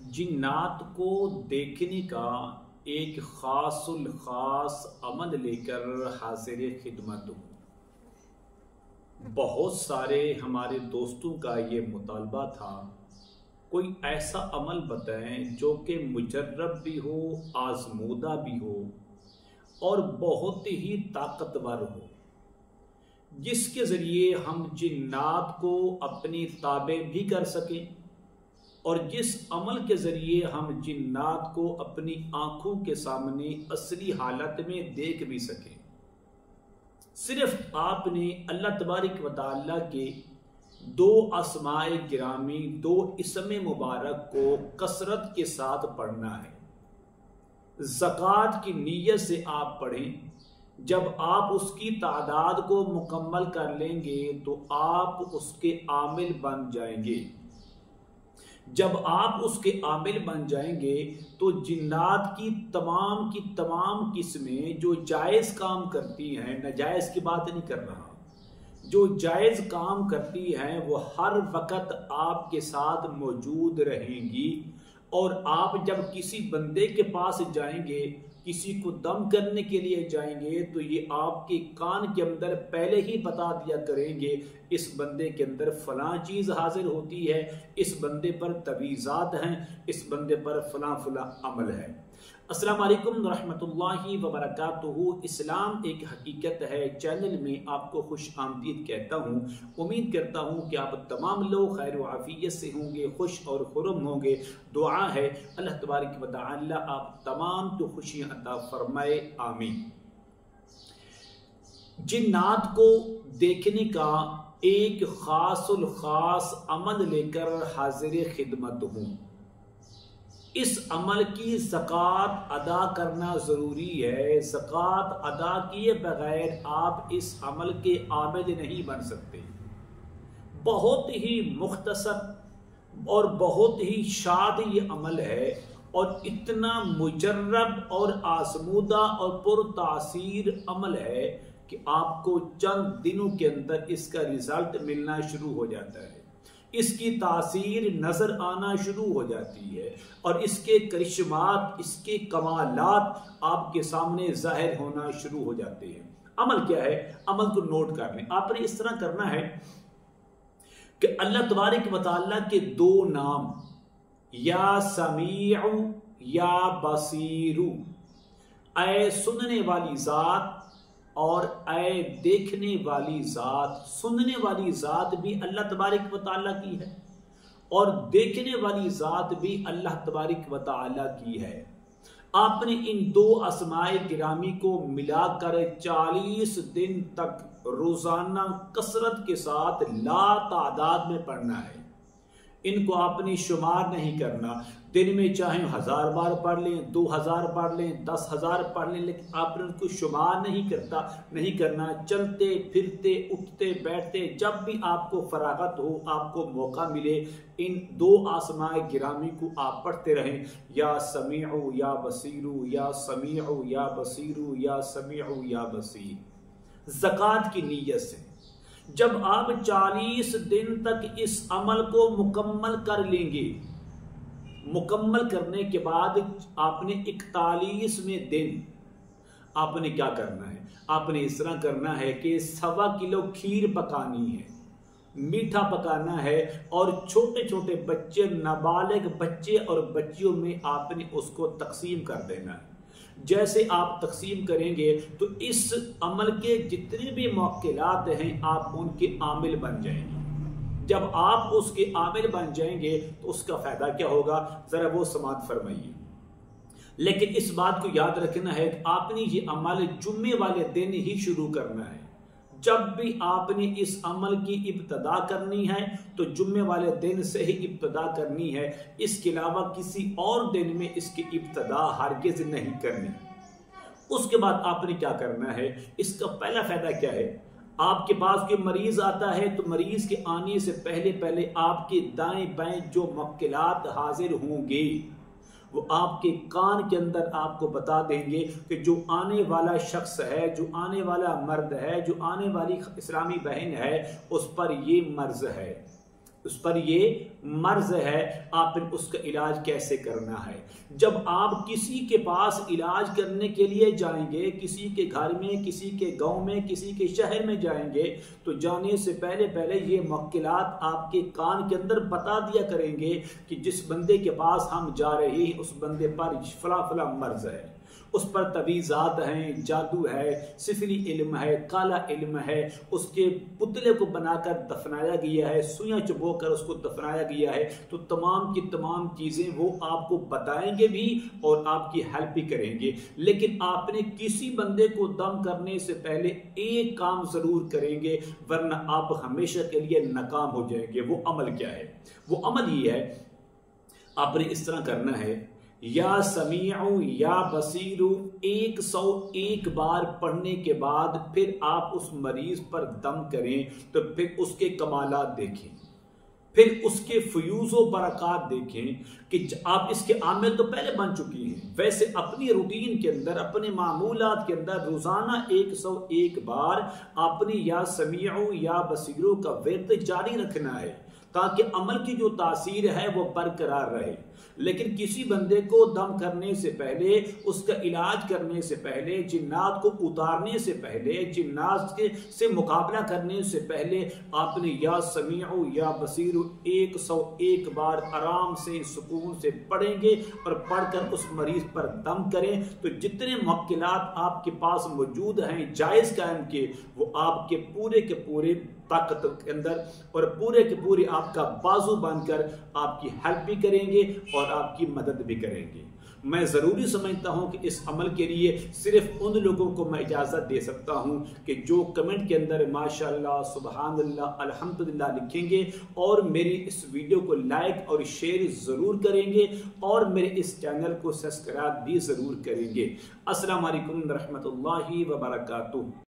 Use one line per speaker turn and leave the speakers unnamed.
जिन्नात को देखने का एक खासुल खास अमल लेकर हाजिर खिदमत हूँ। बहुत सारे हमारे दोस्तों का ये मुतालबा था, कोई ऐसा अमल बताएं जो कि मुजर्रब भी हो, आजमूदा भी हो और बहुत ही ताकतवर हो, जिसके ज़रिए हम जिन्नात को अपनी ताबे भी कर सकें और जिस अमल के ज़रिए हम जिन्नात को अपनी आँखों के सामने असली हालत में देख भी सकें। सिर्फ आपने अल्लाह तबारक व तआला के दो अस्माए गिरामी, दो इसम मुबारक को कसरत के साथ पढ़ना है। ज़कात की नीयत से आप पढ़ें। जब आप उसकी तादाद को मुकम्मल कर लेंगे तो आप उसके आमिल बन जाएंगे। जब आप उसके आमिल बन जाएंगे तो जिन्नात की तमाम किस्में जो जायज़ काम करती हैं, नाजायज़ की बात नहीं कर रहा, जो जायज़ काम करती हैं वो हर वक्त आपके साथ मौजूद रहेंगी। और आप जब किसी बंदे के पास जाएंगे, किसी को दम करने के लिए जाएंगे, तो ये आपके कान के अंदर पहले ही बता दिया करेंगे इस बंदे के अंदर फलां चीज़ हाजिर होती है, इस बंदे पर तवीज़ात हैं, इस बंदे पर फलां फलां अमल है। अस्सलाम वालेकुम रहमतुल्लाहि व बरकातुहू। इस्लाम एक हकीकत है चैनल में आपको खुश आमदीद कहता हूँ। उम्मीद करता हूँ कि आप तमाम लोग खैर व आफियत से होंगे, खुश और खुरम होंगे। दुआ है अल्लाह तबारक व तआला आप तमाम को खुशियाँ अता फरमाए, आमीन। जिन्नात को देखने का एक खासुल खास अमल लेकर हाजिर खिदमत हूँ। इस अमल की ज़कात अदा करना ज़रूरी है। ज़कात अदा किए बगैर आप इस अमल के आमिल नहीं बन सकते। बहुत ही मुख्तसर और बहुत ही शाद ये अमल है और इतना मुजर्रब और आज़मूदा और पुरतासीर अमल है कि आपको चंद दिनों के अंदर इसका रिजल्ट मिलना शुरू हो जाता है, इसकी तासीर नजर आना शुरू हो जाती है और इसके करिश्मात, इसके कमालात आपके सामने जाहिर होना शुरू हो जाते हैं। अमल क्या है? अमल को नोट कर लें। आपने इस तरह करना है कि अल्लाह तबारक व तआला के दो नाम, या समीउ या बसीरू, ऐ सुनने वाली जात और ऐ देखने वाली जात। सुनने वाली जात भी अल्लाह तबारक व तआला की है और देखने वाली जात भी अल्लाह तबारक व तआला की है। आपने इन दो अस्माए गिरामी को मिलाकर 40 दिन तक रोजाना कसरत के साथ ला तादाद में पढ़ना है। इनको आपने शुमार नहीं करना। दिन में चाहे 1000 बार पढ़ लें, 2000 पढ़ लें, 10,000 पढ़ लें, लेकिन आपने उनको शुमार नहीं करना। चलते फिरते, उठते बैठते, जब भी आपको फरागत हो, आपको मौका मिले, इन दो आसमाए गिरामी को आप पढ़ते रहें। या समीउ या बसीरू, या समीउ या बसीरू, या समीउ या बसीर। ज़कात की नीयत से जब आप 40 दिन तक इस अमल को मुकम्मल कर लेंगे, मुकम्मल करने के बाद आपने 41वें दिन आपने क्या करना है? आपने इस तरह करना है कि 1.25 किलो खीर पकानी है, मीठा पकाना है और छोटे छोटे बच्चे, नाबालिग बच्चे और बच्चियों में आपने उसको तकसीम कर देना है। जैसे आप तकसीम करेंगे तो इस अमल के जितने भी मौक़िलात हैं आप उनके आमिल बन जाएंगे। जब आप उसके आमिल बन जाएंगे तो उसका फ़ायदा क्या होगा, ज़रा वो समात फरमाइए। लेकिन इस बात को याद रखना है कि आपने ये अमल जुम्मे वाले दिन ही शुरू करना है। जब भी आपने इस अमल की इब्तदा करनी है तो जुम्मे वाले दिन से ही इब्तदा करनी है। इसके अलावा किसी और दिन में इसकी इब्तदा हरगिज़ नहीं करनी। उसके बाद आपने क्या करना है? इसका पहला फ़ायदा क्या है? आपके पास कोई मरीज़ आता है तो मरीज़ के आने से पहले आपके दाएं बाएं जो मक्किलात हाजिर होंगे वो आपके कान के अंदर आपको बता देंगे कि जो आने वाला शख्स है, जो आने वाला मर्द है, जो आने वाली इस्लामी बहन है, उस पर ये मर्ज है। उस पर ये मर्ज है, आपने उसका इलाज कैसे करना है। जब आप किसी के पास इलाज करने के लिए जाएंगे, किसी के घर में, किसी के गांव में, किसी के शहर में जाएंगे, तो जाने से पहले पहले ये मुश्किलात आपके कान के अंदर बता दिया करेंगे कि जिस बंदे के पास हम जा रहे हैं उस बंदे पर फला फला मर्ज है, उस पर तवीज़ात हैं, जादू है, सिफरी इल्म है, काला इल्म है, उसके पुतले को बनाकर दफनाया गया है, सुइयां चुबोकर उसको दफनाया गया है। तो तमाम की तमाम चीज़ें वो आपको बताएंगे भी और आपकी हेल्प भी करेंगे। लेकिन आपने किसी बंदे को दम करने से पहले एक काम ज़रूर करेंगे, वरना आप हमेशा के लिए नाकाम हो जाएंगे। वो अमल क्या है? वो अमल ये है, आपने इस तरह करना है, या समीउ या बसीरु 101 बार पढ़ने के बाद फिर आप उस मरीज पर दम करें, तो फिर उसके कमालात देखें, फिर उसके फ्यूज़ो बरक़ात देखें कि आप इसके आमिल तो पहले बन चुकी हैं। वैसे अपनी रूटीन के अंदर, अपने मामूलात के अंदर रोज़ाना 101 बार आपने या समीउ या बसीरु का वर्द जारी रखना है, ताकि अमल की जो तासीर है वो बरकरार रहे। लेकिन किसी बंदे को दम करने से पहले, उसका इलाज करने से पहले, जिन्नात को उतारने से पहले, जिन्नात से मुकाबला करने से पहले आपने या समीउ या बसीरु 101 बार आराम से सुकून से पढ़ेंगे और पढ़कर उस मरीज पर दम करें, तो जितने मुश्किलात आपके पास मौजूद हैं जायज़ कायम के, वो आपके पूरे के पूरे ताकत के अंदर और पूरे के पूरे आपका बाजू बनकर आपकी हेल्प भी करेंगे और आपकी मदद भी करेंगे। मैं ज़रूरी समझता हूं कि इस अमल के लिए सिर्फ उन लोगों को मैं इजाज़त दे सकता हूं कि जो कमेंट के अंदर माशाअल्लाह, सुबहानअल्लाह, अल्हम्दुलिल्लाह लिखेंगे और मेरी इस वीडियो को लाइक और शेयर ज़रूर करेंगे और मेरे इस चैनल को सब्सक्राइब भी ज़रूर करेंगे। अस्सलाम वालेकुम रहमतुल्लाहि व बरकातुहू।